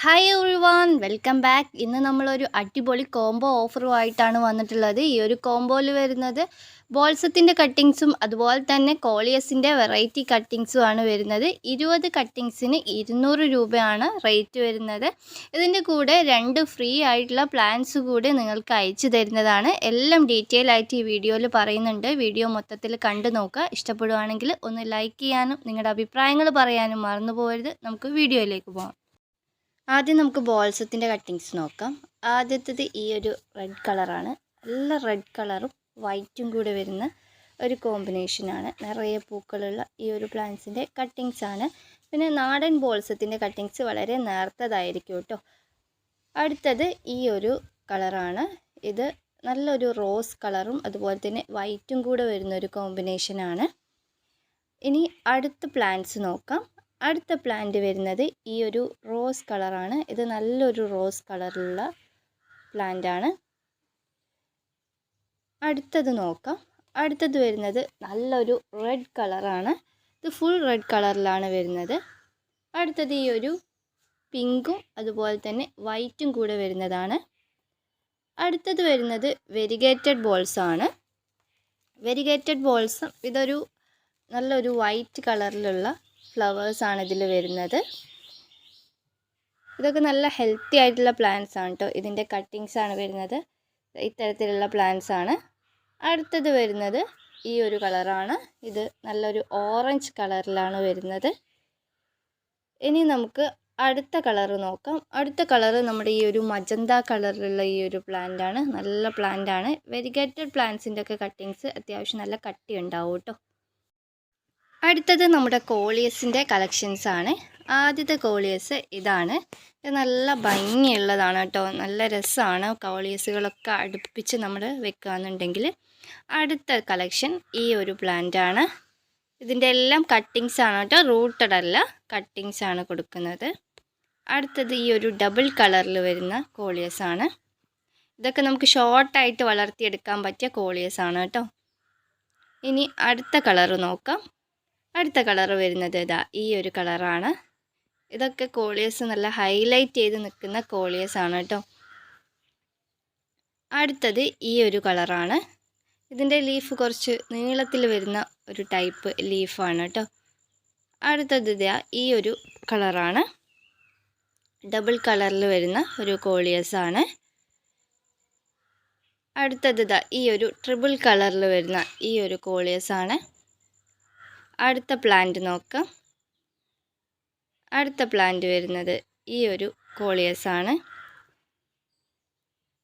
Hi everyone, welcome back. ഇന്ന് നമ്മളൊരു അടിപൊളി കോംബോ ഓഫറുമായിട്ടാണ് വന്നിട്ടുള്ളത്. ഈ ഒരു കോംബോയിൽ വരുന്നത് ബോൾസത്തിൻ്റെ കട്ടിങ്സും അതുപോലെ തന്നെ കോളിയസിൻ്റെ വെറൈറ്റി കട്ടിങ്സുമാണ് വരുന്നത്. 20 കട്ടിങ്സിന് 200 രൂപയാണ് റേറ്റ് വരുന്നത്. ഇതിൻ്റെ കൂടെ 2 ഫ്രീ ആയിട്ടുള്ള പ്ലാൻസ് കൂടി നിങ്ങൾക്ക് അയച്ചു തരുന്നതാണ്. എല്ലാം ഡീറ്റെയിൽ ആയിട്ട് ഈ വീഡിയോയിൽ പറയുന്നുണ്ട്. വീഡിയോ മൊത്തത്തിൽ കണ്ടു നോക്കുക. ഇഷ്ടപ്പെടുവാണെങ്കിൽ ഒന്ന് ലൈക്ക് ചെയ്യാനും നിങ്ങളുടെ അഭിപ്രായങ്ങൾ പറയാനും മറന്നു പോകരുത്. നമുക്ക് വീഡിയോയിലേക്ക് പോകാം. ആദ്യം നമുക്ക് ബോൾസത്തിൻ്റെ കട്ടിങ്സ് നോക്കാം. ആദ്യത്തേത് ഈ ഒരു റെഡ് കളറാണ്. നല്ല റെഡ് കളറും വൈറ്റും കൂടെ വരുന്ന ഒരു കോമ്പിനേഷനാണ്. നിറയെ പൂക്കളുള്ള ഈ ഒരു പ്ലാന്റ്സിൻ്റെ കട്ടിങ്സ് ആണ്. പിന്നെ നാടൻ ബോൾസത്തിൻ്റെ കട്ടിങ്സ് വളരെ നേർത്തതായിരിക്കും കേട്ടോ. അടുത്തത് ഈ ഒരു കളറാണ്. ഇത് നല്ലൊരു റോസ് കളറും അതുപോലെ തന്നെ വൈറ്റും കൂടെ വരുന്ന ഒരു കോമ്പിനേഷനാണ്. ഇനി അടുത്ത പ്ലാന്റ്സ് നോക്കാം. അടുത്ത പ്ലാന്റ് വരുന്നത് ഈ ഒരു റോസ് കളറാണ്. ഇത് നല്ലൊരു റോസ് കളറിലുള്ള പ്ലാന്റ് ആണ്. അടുത്തത് നോക്കാം. അടുത്തത് വരുന്നത് നല്ലൊരു റെഡ് കളറാണ്. ഇത് ഫുൾ റെഡ് കളറിലാണ് വരുന്നത്. അടുത്തത് ഈ ഒരു പിങ്കും അതുപോലെ തന്നെ വൈറ്റും കൂടെ വരുന്നതാണ്. അടുത്തത് വരുന്നത് വെരിഗേറ്റഡ് ബോൾസ് ആണ്. വെരിഗേറ്റഡ് ബോൾസും ഇതൊരു നല്ലൊരു വൈറ്റ് കളറിലുള്ള ഫ്ലവേഴ്സാണ് ഇതിൽ വരുന്നത്. ഇതൊക്കെ നല്ല ഹെൽത്തി ആയിട്ടുള്ള പ്ലാന്റ്സ് ആണ് കേട്ടോ. ഇതിൻ്റെ കട്ടിങ്സ് ആണ് വരുന്നത്. ഇത്തരത്തിലുള്ള പ്ലാന്റ്സ് ആണ്. അടുത്തത് വരുന്നത് ഈ ഒരു കളറാണ്. ഇത് നല്ലൊരു ഓറഞ്ച് കളറിലാണ് വരുന്നത്. ഇനി നമുക്ക് അടുത്ത കളറ് നോക്കാം. അടുത്ത കളറ് നമ്മുടെ ഈ ഒരു മജന്ത കളറിലുള്ള ഈ ഒരു പ്ലാന്റ് ആണ്. നല്ല പ്ലാന്റ് ആണ്. വെരിഗേറ്റഡ് പ്ലാന്റ്സിൻ്റെ ഒക്കെ കട്ടിങ്സ് അത്യാവശ്യം നല്ല കട്ടി ഉണ്ടാവും കേട്ടോ. അടുത്തത് നമ്മുടെ കോളിയസിൻ്റെ കളക്ഷൻസ് ആണ്. ആദ്യത്തെ കോളിയസ് ഇതാണ്. ഇത് നല്ല ഭംഗിയുള്ളതാണ് കേട്ടോ. നല്ല രസമാണ് കോളിയസുകളൊക്കെ അടുപ്പിച്ച് നമ്മൾ വെക്കുകയെന്നുണ്ടെങ്കിൽ. അടുത്ത കളക്ഷൻ ഈ ഒരു പ്ലാന്റ് ആണ്. ഇതിൻ്റെ എല്ലാം കട്ടിങ്സ് ആണ് കേട്ടോ. റൂട്ടഡ് അല്ല, കട്ടിങ്സ് ആണ് കൊടുക്കുന്നത്. അടുത്തത് ഈ ഒരു ഡബിൾ കളറിൽ വരുന്ന കോളിയസ് ആണ്. ഇതൊക്കെ നമുക്ക് ഷോർട്ടായിട്ട് വളർത്തിയെടുക്കാൻ പറ്റിയ കോളിയസ് ആണ് കേട്ടോ. ഇനി അടുത്ത കളറ് നോക്കാം. അടുത്ത കളറ് വരുന്നത് ഇതാ ഈ ഒരു കളറാണ്. ഇതൊക്കെ കോളിയസ് നല്ല ഹൈലൈറ്റ് ചെയ്ത് നിൽക്കുന്ന കോളിയസ് ആണ് കേട്ടോ. അടുത്തത് ഈ ഒരു കളറാണ്. ഇതിൻ്റെ ലീഫ് കുറച്ച് നീളത്തിൽ വരുന്ന ഒരു ടൈപ്പ് ലീഫാണ് കേട്ടോ. അടുത്തത് ഇതാ ഈ ഒരു കളറാണ്. ഡബിൾ കളറിൽ വരുന്ന ഒരു കോളിയസ് ആണ്. അടുത്തത് ഇതാ ഈ ഒരു ട്രിപ്പിൾ കളറിൽ വരുന്ന ഈ ഒരു കോളിയസ് ആണ്. അടുത്ത പ്ലാന്റ് നോക്കാം. അടുത്ത പ്ലാന്റ് വരുന്നത് ഈ ഒരു കോളിയസ് ആണ്.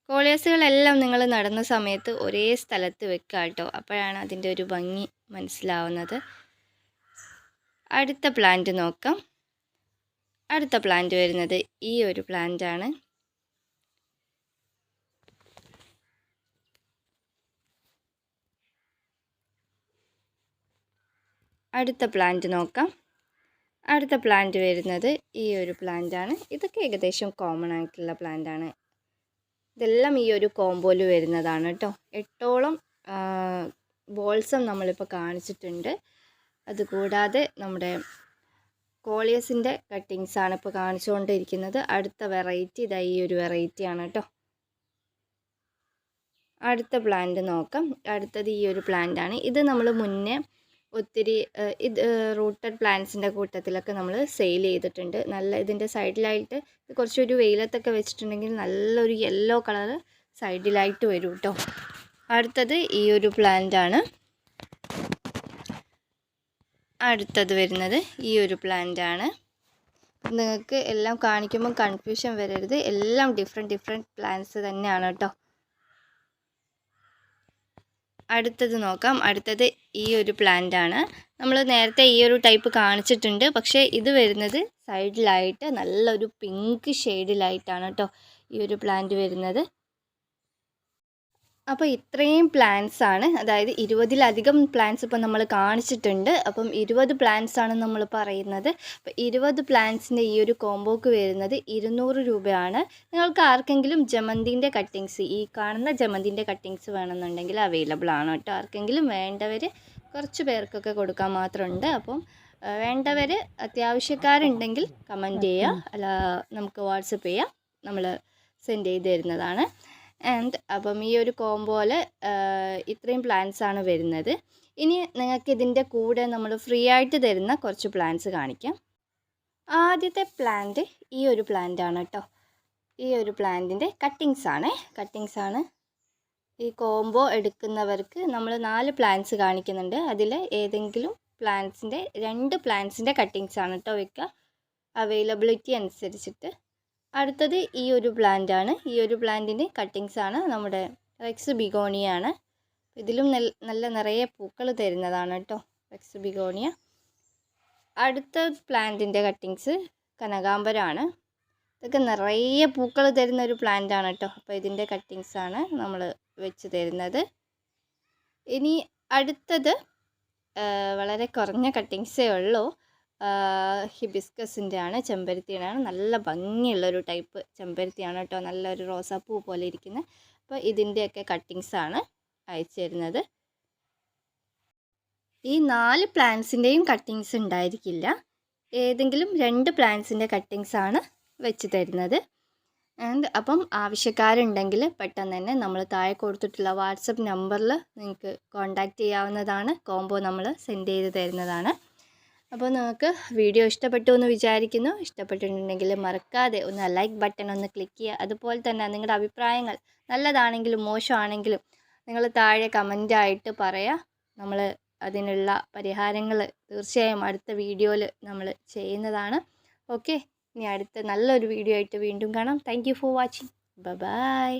കോളിയസുകളെല്ലാം നിങ്ങൾ നടുന്ന സമയത്ത് ഒരേ സ്ഥലത്ത് വെക്കുക കേട്ടോ. അപ്പോഴാണ് അതിൻ്റെ ഒരു ഭംഗി മനസ്സിലാവുന്നത്. അടുത്ത പ്ലാന്റ് നോക്കാം. അടുത്ത പ്ലാന്റ് വരുന്നത് ഈ ഒരു പ്ലാന്റ് ആണ്. അടുത്ത പ്ലാന്റ് നോക്കാം. അടുത്ത പ്ലാന്റ് വരുന്നത് ഈ ഒരു പ്ലാന്റ് ആണ്. ഇതൊക്കെ ഏകദേശം കോമൺ ആയിട്ടുള്ള പ്ലാന്റ് ആണ്. ഇതെല്ലാം ഈ ഒരു കോംബോയിൽ വരുന്നതാണ് കേട്ടോ. 8ഓളം ബോൾസം നമ്മളിപ്പോൾ കാണിച്ചിട്ടുണ്ട്. അതുകൂടാതെ നമ്മുടെ കോളിയസിൻ്റെ കട്ടിങ്സ് ആണ് ഇപ്പോൾ കാണിച്ചുകൊണ്ടിരിക്കുന്നത്. അടുത്ത വെറൈറ്റി ഇതാ ഈ ഒരു വെറൈറ്റി ആണ് കേട്ടോ. അടുത്ത പ്ലാന്റ് നോക്കാം. അടുത്തത് ഈ ഒരു പ്ലാന്റ് ആണ്. ഇത് നമ്മൾ മുന്നേ ഒത്തിരി ഇത് റൂട്ടഡ് പ്ലാന്റ്സിൻ്റെ കൂട്ടത്തിലൊക്കെ നമ്മൾ സെയിൽ ചെയ്തിട്ടുണ്ട്. നല്ല ഇതിൻ്റെ സൈഡിലായിട്ട് കുറച്ചൊരു വെയിലത്തൊക്കെ വെച്ചിട്ടുണ്ടെങ്കിൽ നല്ലൊരു യെല്ലോ കളറ് സൈഡിലായിട്ട് വരും കേട്ടോ. അടുത്തത് ഈ ഒരു പ്ലാന്റ് ആണ്. അടുത്തത് വരുന്നത് ഈ ഒരു പ്ലാന്റ് ആണ്. നിങ്ങൾക്ക് എല്ലാം കാണിക്കുമ്പോൾ കൺഫ്യൂഷൻ വരരുത്. എല്ലാം ഡിഫറെൻറ്റ് പ്ലാന്റ്സ് തന്നെയാണ് കേട്ടോ. അടുത്തത് നോക്കാം. അടുത്തത് ഈ ഒരു പ്ലാന്റ് ആണ്. നമ്മൾ നേരത്തെ ഈ ഒരു ടൈപ്പ് കാണിച്ചിട്ടുണ്ട്. പക്ഷേ ഇത് വരുന്നത് സൈഡിലായിട്ട് നല്ലൊരു പിങ്ക് ഷെയ്ഡിലായിട്ടാണ് കേട്ടോ ഈ ഒരു പ്ലാന്റ് വരുന്നത്. അപ്പോൾ ഇത്രയും പ്ലാന്റ്സ് ആണ്. അതായത് 20ലധികം പ്ലാന്റ്സ് ഇപ്പോൾ നമ്മൾ കാണിച്ചിട്ടുണ്ട്. അപ്പം 20 പ്ലാന്റ്സ് ആണ് നമ്മൾ പറയുന്നത്. അപ്പോൾ 20 പ്ലാന്റ്സിൻ്റെ ഈ ഒരു കോംബോക്ക് വരുന്നത് 200 രൂപയാണ്. നിങ്ങൾക്ക് ആർക്കെങ്കിലും ജമന്തിൻ്റെ കട്ടിങ്സ്, ഈ കാണുന്ന ജമന്തിൻ്റെ കട്ടിങ്സ് വേണമെന്നുണ്ടെങ്കിൽ അവൈലബിൾ ആണ് കേട്ടോ. ആർക്കെങ്കിലും വേണ്ടവർ കുറച്ച് പേർക്കൊക്കെ കൊടുക്കാൻ മാത്രമുണ്ട്. അപ്പം വേണ്ടവർ അത്യാവശ്യക്കാരുണ്ടെങ്കിൽ കമൻറ്റ് ചെയ്യുക, അല്ല നമുക്ക് വാട്സപ്പ് ചെയ്യുക, നമ്മൾ സെൻഡ് ചെയ്ത് തരുന്നതാണ്. ആൻഡ് അപ്പം ഈ ഒരു കോംബോയിൽ ഇത്രയും പ്ലാൻസ് ആണ് വരുന്നത്. ഇനി നിങ്ങൾക്ക് ഇതിൻ്റെ കൂടെ നമ്മൾ ഫ്രീ ആയിട്ട് തരുന്ന കുറച്ച് പ്ലാൻസ് കാണിക്കാം. ആദ്യത്തെ പ്ലാന്റ് ഈ ഒരു പ്ലാന്റ് ആണ് കേട്ടോ. ഈ ഒരു പ്ലാന്റിൻ്റെ കട്ടിങ്സ് ആണ്. ഈ കോംബോ എടുക്കുന്നവർക്ക് നമ്മൾ 4 പ്ലാന്റ്സ് കാണിക്കുന്നുണ്ട്. അതിൽ ഏതെങ്കിലും പ്ലാന്റ്സിൻ്റെ 2 പ്ലാന്റ്സിൻ്റെ കട്ടിങ്സ് ആണ് കേട്ടോ വെക്കുക, അവൈലബിലിറ്റി അനുസരിച്ചിട്ട്. അടുത്തത് ഈ ഒരു പ്ലാന്റ് ആണ്. ഈ ഒരു പ്ലാന്റിൻ്റെ കട്ടിങ്സ് ആണ് നമ്മുടെ റെക്സ് ബിഗോണിയ ആണ്. ഇതിലും നല്ല നിറയെ പൂക്കൾ തരുന്നതാണ് കേട്ടോ റെക്സ് ബിഗോണിയ. അടുത്ത പ്ലാന്റിൻ്റെ കട്ടിങ്സ് കനകാംബരമാണ്. ഇതൊക്കെ നിറയെ പൂക്കൾ തരുന്ന ഒരു പ്ലാന്റ് ആണ് കേട്ടോ. അപ്പോൾ ഇതിൻ്റെ കട്ടിങ്സ് ആണ് നമ്മൾ വെച്ച് തരുന്നത്. ഇനി അടുത്തത് വളരെ കുറഞ്ഞ കട്ടിങ്സേ ഉള്ളൂ. ഹിബിസ്കസിൻ്റെ ആണ്, ചെമ്പരത്തിയുടെ ആണ്. നല്ല ഭംഗിയുള്ളൊരു ടൈപ്പ് ചെമ്പരത്തിയാണ് കേട്ടോ, നല്ലൊരു റോസാപ്പൂ പോലെ ഇരിക്കുന്നത്. അപ്പോൾ ഇതിൻ്റെയൊക്കെ കട്ടിങ്സ് ആണ് അയച്ചു തരുന്നത്. ഈ 4 പ്ലാന്റ്സിൻ്റെയും കട്ടിങ്സ് ഉണ്ടായിരിക്കില്ല, ഏതെങ്കിലും 2 പ്ലാന്റ്സിൻ്റെ കട്ടിങ്സ് ആണ് വെച്ച് തരുന്നത്. ആൻഡ് അപ്പം ആവശ്യക്കാരുണ്ടെങ്കിൽ പെട്ടെന്ന് തന്നെ നമ്മൾ താഴെ കൊടുത്തിട്ടുള്ള വാട്സപ്പ് നമ്പറിൽ നിങ്ങൾക്ക് കോൺടാക്റ്റ് ചെയ്യാവുന്നതാണ്. കോംബോ നമ്മൾ സെൻഡ് ചെയ്ത് തരുന്നതാണ്. അപ്പോൾ നിങ്ങൾക്ക് വീഡിയോ ഇഷ്ടപ്പെട്ടു എന്ന് വിചാരിക്കുന്നു. ഇഷ്ടപ്പെട്ടിട്ടുണ്ടെങ്കിൽ മറക്കാതെ ഒന്ന് ലൈക്ക് ബട്ടൺ ഒന്ന് ക്ലിക്ക് ചെയ്യുക. അതുപോലെ തന്നെ നിങ്ങളുടെ അഭിപ്രായങ്ങൾ നല്ലതാണെങ്കിലും മോശമാണെങ്കിലും നിങ്ങൾ താഴെ കമൻ്റായിട്ട് പറയുക. നമ്മൾ അതിനുള്ള പരിഹാരങ്ങൾ തീർച്ചയായും അടുത്ത വീഡിയോയിൽ നമ്മൾ ചെയ്യുന്നതാണ്. ഓക്കെ, ഇനി അടുത്ത നല്ലൊരു വീഡിയോ ആയിട്ട് വീണ്ടും കാണാം. Thank you for watching. By.